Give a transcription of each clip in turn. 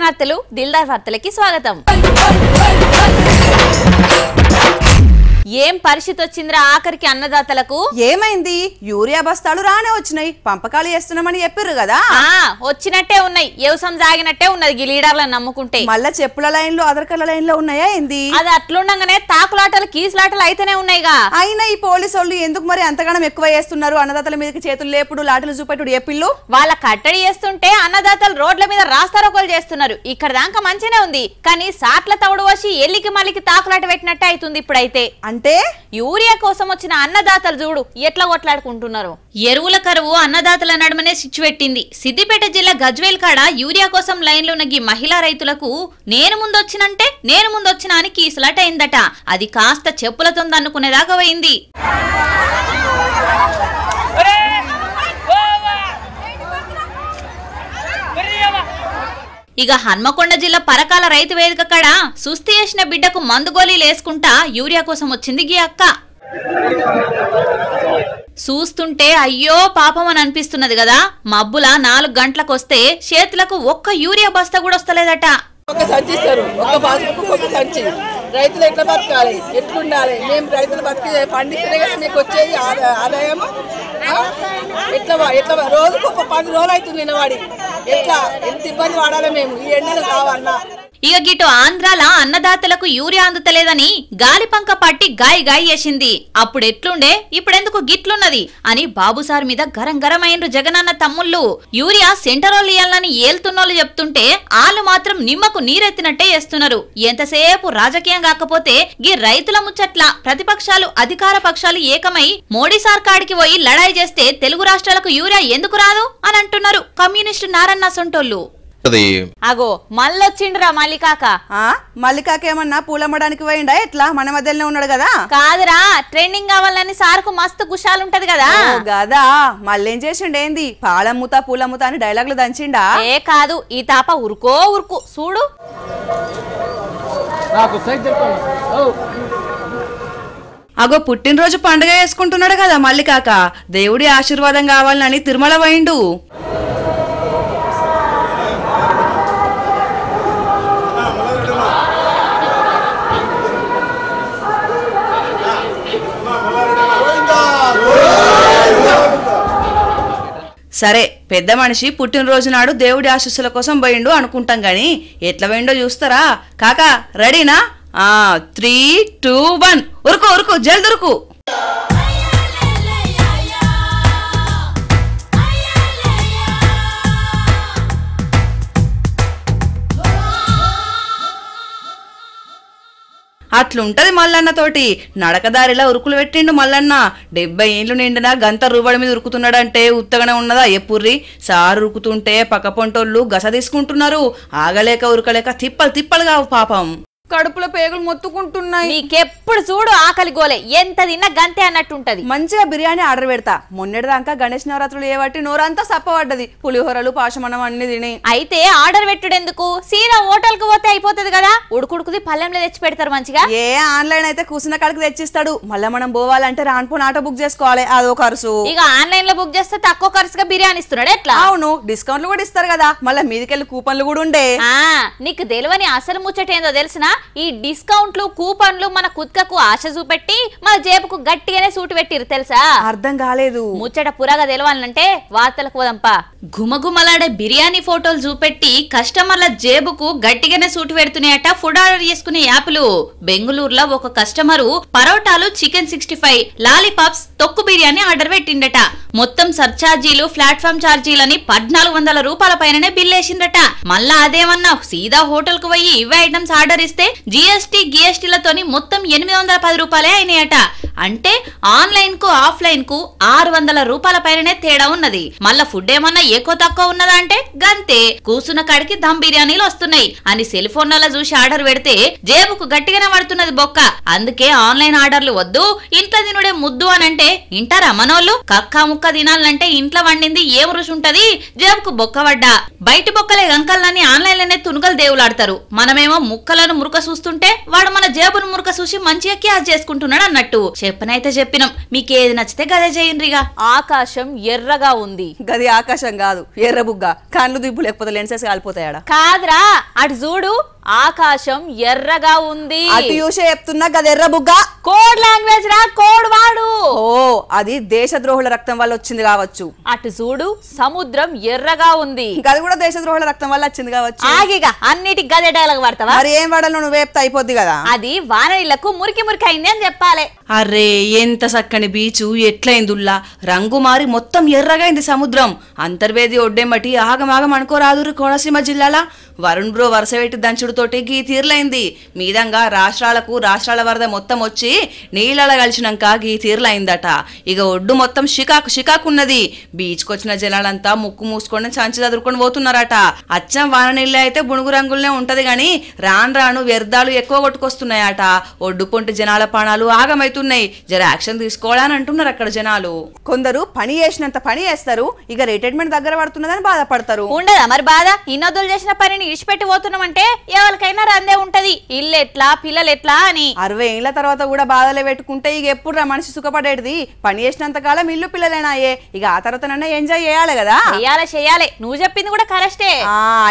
శరణార్థులు దిల్దార్ వార్తలకి స్వాగతం. ఏం పరిస్థితి వచ్చిందిరా ఆఖరికి అన్నదాతలకు? ఏమైంది? యూరియా బస్తాలు రానే వచ్చినాయి, పంపకాలు చేస్తున్నామని చెప్పిర్రు కదా. వచ్చినట్టే ఉన్నాయి, వ్యవసాయం సాగినట్టే ఉన్నది. ఈ లీడర్లను నమ్ముకుంటే మళ్ళా చెప్పుల లైన్లు ఆధార్ లైన్లో ఉన్నాయా ఏంది? అది అట్లుండగానే తాకులాటలు కీసులాటలు అయితేనే ఉన్నాయిగా. అయినా ఈ పోలీసు వాళ్ళు ఎందుకు మరి అంతగానం ఎక్కువ చేస్తున్నారు? అన్నదాతల మీదకి చేతులు లేపుడు లాటలు చూపెట్టుడు ఎప్పిళ్ళు. వాళ్ళ కట్టడి చేస్తుంటే అన్నదాతలు రోడ్ల మీద రాస్తారోకోలు చేస్తున్నారు. ఇక్కడ దాకా మంచినే ఉంది, కానీ సాట్ల తవుడు వచ్చి ఎల్లికి మల్లికి తాకులాట పెట్టినట్టే అవుతుంది ఇప్పుడైతే. అంటే యూరియా కోసం వచ్చిన అన్నదాతలు చూడు ఎట్లా కొట్లాడుకుంటున్నారు. ఎరువుల కరువు అన్నదాతల నడుమనే సిచ్చుపెట్టింది. సిద్దిపేట జిల్లా గజ్వేల్ కాడ యూరియా కోసం లైన్లో ఉన్న మహిళా రైతులకు నేను ముందొచ్చినా అని కీసులాట అయిందట. అది కాస్త చెప్పులతో అనుకునేదాకా పోయింది. ఇక హన్మకొండ జిల్లా పరకాల రైతు వేదిక కాడ సుస్థి చేసిన బిడ్డకు మందుగోళీలు వేసుకుంటా యూరియా కోసం వచ్చింది గీ అక్క. చూస్తుంటే అయ్యో పాపం అని అనిపిస్తున్నది కదా. మబ్బుల 4 గంటలకొస్తే చేతులకు ఒక్క యూరియా బస్తా కూడా వస్తలేదట. ఒక సంచి ఇస్తారు, ఒక బాస్బుక్ ఒక సంచి. రైతులు ఎట్లా బతకాలి, ఎట్లుండాలి? మేము రైతులు బతికి పండిస్తేనే కదా మీకు వచ్చేది ఆదాయము. ఎట్లా ఎట్లా రోజుకు 10 రోజులు అవుతుంది నిలబడి. ఎట్లా ఎంత ఇబ్బంది పడాలి మేము ఈ ఎండలు కావన్నా. ఇక గిటు ఆంధ్రాల అన్నదాతలకు యూరియా అందుతలేదని గాలిపంక పట్టి గాయి చేసింది. అప్పుడు ఎట్లుండే ఇప్పుడెందుకు గిట్లున్నది అని బాబుసార్ మీద గరం గరమైండ్రు జగనన్న తమ్ముళ్ళు. యూరియా సెంటరోళ్ళు ఇయ్యాలని ఏల్తున్నోళ్ళు చెప్తుంటే ఆళ్ళు మాత్రం నిమ్మకు నీరెత్తినట్టే చేస్తున్నారు. ఎంతసేపు రాజకీయం కాకపోతే గీ రైతుల ముచ్చట్ల ప్రతిపక్షాలు అధికార పక్షాలు ఏకమై మోడీ సార్ కాడికి పోయి లడాయి చేస్తే తెలుగు రాష్ట్రాలకు యూరియా ఎందుకు రాదు అని అంటున్నారు కమ్యూనిస్టు నారన్న సొంటోళ్ళు. అగో మళ్ళొచ్చిండ్రా మల్లికాక. మల్లికాక ఏమన్నా పూలమ్మడానికి పోయిండా? ఎట్లా మన మధ్యలోనే ఉన్నాడు కదా. కాదురా, ట్రెండింగ్ కావాలని సార్కు మస్తు కుషాలుంటది కదా. గదా మళ్ళేం చేసిండు? ఏంది పాలమ్ముతా పూలమ్ముతా అని డైలాగులు దంచిండా? ఏ కాదు, ఈ తాప ఉరుకు చూడు. అగో పుట్టినరోజు పండుగ చేసుకుంటున్నాడు కదా మల్లికాక. దేవుడి ఆశీర్వాదం కావాలని తిరుమల పోయిండు. సరే, పెద్ద మనిషి పుట్టినరోజు నాడు దేవుడి ఆశీస్సుల కోసం పోయిండు అనుకుంటాం గాని ఎట్లా పోయిండో చూస్తారా? కాకా రెడీనా? 3, 2, 1 ఉరుకు జల్దురుకు. అట్లుంటది మల్లన్నతోటి. నడకదారిలా ఉరుకులు పెట్టిండు మల్లన్న. 70 ఏళ్ళు నిండినా గంత రూబడి మీద ఉరుకుతున్నాడంటే ఉత్తగానే ఉన్నదా? ఎప్పుర్రి సారు ఉరుకుతుంటే పక్క పొంటోళ్ళు గస తీసుకుంటున్నారు. ఆగలేక ఉరకలేక తిప్పలు కావు పాపం. కడుపులో పేగులు మొత్తుకుంటున్నాయి. నీకెప్పుడు చూడు ఆకలి గోలే, ఎంత తిన్నా గంతే అన్నట్టుంటది. మంచిగా బిర్యానీ ఆర్డర్ పెడతా. మొన్నటిదాకా గణేష్ నవరాత్రులు ఏవట్టి నోరంతా సప్పబడ్డది. పులిహోరలు పాశమన్నం అన్ని తిని. అయితే ఆర్డర్ పెట్టుడెందుకు? సీదా హోటల్ కు పోతే అయిపోతుంది కదా. ఉడుకుడుకుది పల్లెంలో తెచ్చి పెడతారు మంచిగా. ఏ ఆన్లైన్ అయితే కూసిన కాడికి తెచ్చిస్తాడు. మళ్ళీ మనం పోవాలంటే రాన్పోన్ ఆటో బుక్ చేసుకోవాలి, అదో ఖర్చు. ఇక ఆన్లైన్ లో బుక్ చేస్తే తక్కువ ఖర్చుగా బిర్యానీ ఇస్తున్నాడు. ఎట్లా? అవును, డిస్కౌంట్లు కూడా ఇస్తారు కదా. మళ్ళీ మీదికెళ్ళి కూపన్లు కూడా ఉండే. నీకు తెలియని అసలు ముచ్చట ఏందో తెలిసిన? ఈ డిస్కౌంట్లు కూపన్లు మన కుత్కకు ఆశ చూపెట్టి మన జేబుకు గట్టిగానే సూటు పెట్టిరు తెలుసా? అర్థం కాలేదు. ముచ్చట పురాగా తెలవాలంటే వార్తలకు పోదంపా. గుమగుమలాడే బిర్యానీ ఫోటోలు చూపెట్టి కస్టమర్ల జేబుకు గట్టిగానే సూటు పెడుతున్నాయట ఫుడ్ ఆర్డర్ చేసుకునే యాప్లు. బెంగళూరులో ఒక కస్టమరు పరోటాలు, చికెన్ 65, లాలీపాప్స్, తొక్కు బిర్యానీ ఆర్డర్ పెట్టిండట. మొత్తం సర్చార్జీలు, ప్లాట్ఫామ్ ఛార్జీలని 1400 రూపాయల పైననే బిల్ వేసిండట. మళ్ళా అదేమన్నా సీదా హోటల్ కు పోయి ఇవే ఐటమ్స్ ఆర్డర్ ఇస్తే గిఎస్టీలతోని మొత్తం 810 రూపాయలే అయినాయట. అంటే ఆన్లైన్ కు ఆఫ్లైన్ కు 600 రూపాయల పైననే తేడా ఉన్నది. మళ్ళా ఫుడ్ ఏమన్నా ఎక్కువ తక్కువ ఉన్నదా అంటే గంతే. కూసున్న కాడికి దమ్ బిర్యానీలు వస్తున్నాయి అని సెల్ ఫోన్లలో చూసి ఆర్డర్ పెడితే జేబుకు గట్టిగానే పడుతున్నది బొక్క. అందుకే ఆన్లైన్ ఆర్డర్లు వద్దు, ఇంట్లో తినుడే ముద్దు అని అంటే ఇంటారా మనోళ్ళు? కక్క ముక్క తినాలంటే ఇంట్లో వండింది ఏం రుచి ఉంటది? జేబుకు బొక్క పడ్డా. బయటి బొక్కలే గంకల్ని ఆన్లైన్ లోనే తునుగలు దేవులాడతారు. మనమేమో ముక్కలను మురుక చూస్తుంటే వాడు మన జేబును మురుక చూసి మంచిగా క్యాచ్ చేసుకుంటున్నాడు అన్నట్టు. చెప్పనైతే చెప్పినాం, మీకేది నచ్చితే గదే చేయండిగా. ఆకాశం ఎర్రగా ఉంది. గది ఆకాశం కాదు, ఎర్రబుగ్గ. కళ్ళు దిబ్బు లేకపోతే లెన్సెస్ కాలిపోతాయాడా? కాదురా, అటు చూడు, ఆకాశం ఎర్రగా ఉంది. అటు చూసే చెప్తున్నా, గది ఎర్రబుగ్గ. కోడ్ లాంగ్వేజ్ రా, కోడ్ వాడు. ఓ, అది దేశద్రోహుల రక్తం వల్ల వచ్చింది కావచ్చు. అటు చూడు, సముద్రం ఎర్రగా ఉంది. గది కూడా దేశద్రోహుల రక్తం వల్ల వచ్చింది కావచ్చు. ఆగిగా అన్నిటికి గదే డైలాగ్ వాడతావా? మరి ఏం వాడాలో నువ్వు వేపుతా అయిపోద్ది కదా. అది వాననీళ్లకు మురికి మురికి అయింది అని చెప్పాలి. అరే, ఎంత చక్కని బీచు, ఎట్లయిందుల్లా రంగు మారి మొత్తం ఎర్రగైంది సముద్రం. అంతర్వేది ఒడ్డెమ్మటి ఆగమాగం అనుకోరాదు కోనసీమ జిల్లాల వరుణ్ బ్రో వరుస పెట్టి దంచుడుతోటి గీ తీర్లైంది. మీదంగా రాష్ట్రాల వరద మొత్తం వచ్చి నీళ్ళ కలిసినాక గీ తీర్లైందట. ఇక ఒడ్డు మొత్తం షికాకున్నది. బీచ్కి వచ్చిన జనాలంతా ముక్కు మూసుకొని సంచి చదురుకొని పోతున్నారట. అచ్చం వాన నీళ్ళే అయితే బుణుగు రంగులనే ఉంటది గాని రాను వ్యర్థాలు ఎక్కువ కొట్టుకొస్తున్నాయట. ఒడ్డు పొంటి జనాల ప్రాణాలు ఆగమైతున్నాయి. జర యాక్షన్ తీసుకోవాలని అంటున్నారు అక్కడ జనాలు. కొందరు పని చేసినంత పని చేస్తారు, ఇక రిటైర్మెంట్ దగ్గర పడుతున్నదని బాధపడతారు. ఉండదా మరి బాధ? ఇన్నొద్దులు చేసిన పనిని ఇడిచిపెట్టి పోతున్నామంటే ఎవరికైనా రందే ఉంటది, ఇల్లు ఎట్లా పిల్లలు ఎట్లా అని. 60 ఏళ్ల తర్వాత కూడా బాధలే పెట్టుకుంటే ఇక ఎప్పుడు మనిషి సుఖపడేది? పని చేసినంత కాలం ఇల్లు పిల్లలేనాయే, ఇక ఆ తర్వాత నన్ను ఎంజాయ్ చేయాలి కదా. చెయ్యాలి, నువ్వు చెప్పింది కూడా కరెక్టే.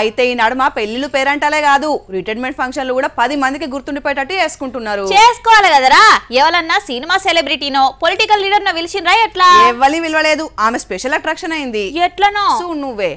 అయితే ఈ నడుమ పెళ్లిళ్ళు పేరంటాలే కాదు, రిటైర్మెంట్ ఫంక్షన్లు కూడా 10 మందికి గుర్తుండిపోయేటట్టు చేసుకుంటున్నారు. చేసుకోవాలి కదరా. ఎవరన్నా సినిమా సెలబ్రిటీనో పొలిటికల్ లీడర్ నో పిలిచిండ్రా? ఎట్లా? ఎవరిని విలువలేదు, ఆమె స్పెషల్ అట్రాక్షన్ అయింది. ఎట్లనో నువ్వే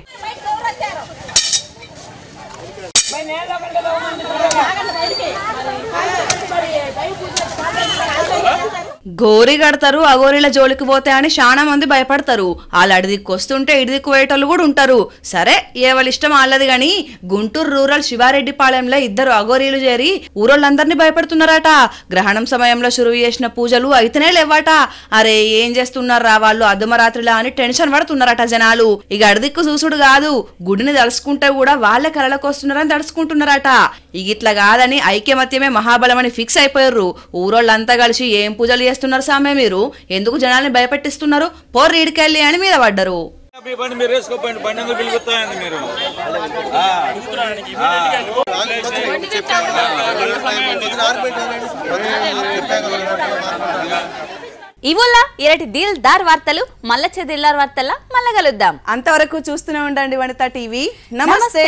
గోరి కడతారు, అగోరిల జోలికి పోతే అని చాలా మంది భయపడతారు. వాళ్ళు అడిదిక్కు వస్తుంటే ఇడిదిక్కు పోయేటోళ్ళు కూడా ఉంటారు. సరే, ఎవరి ఇష్టం వాళ్ళది గాని గుంటూరు రూరల్ శివారెడ్డిపాళెంలో 2 అగోరీలు చేరి ఊరోళ్ళందరినీ భయపడుతున్నారట. గ్రహణం సమయంలో షురువు చేసిన పూజలు అయితేనే లేవట. అరే, ఏం చేస్తున్నారా వాళ్ళు అర్ధమరాత్రిలా అని టెన్షన్ పడుతున్నారట జనాలు. ఇక అడిదిక్కు చూసుడు కాదు, గుడిని తలుసుకుంటే కూడా వాళ్ళే కలలకు వస్తున్నారని తడుచుకుంటున్నారట. ఇక ఇట్లా కాదని ఐక్యమత్యమే మహాబలం అని ఫిక్స్ అయిపోయారు. ఊరోళ్ళంతా కలిసి ఏం పూజలు చేస్తున్నారు సామే, మీరు ఎందుకు జనాల్ని భయపెట్టిస్తున్నారు, పోర్రి ఈడికెళ్ళి అని మీద పడ్డారు. ఇవుల్లా ఇరటి దిల్ దార్ వార్తలు మళ్ళా చెదిల్లార్ వార్తల్లా మళ్ళా కలుద్దాం. అంతవరకు చూస్తూనే ఉండండి వనితా టీవీ. నమస్తే.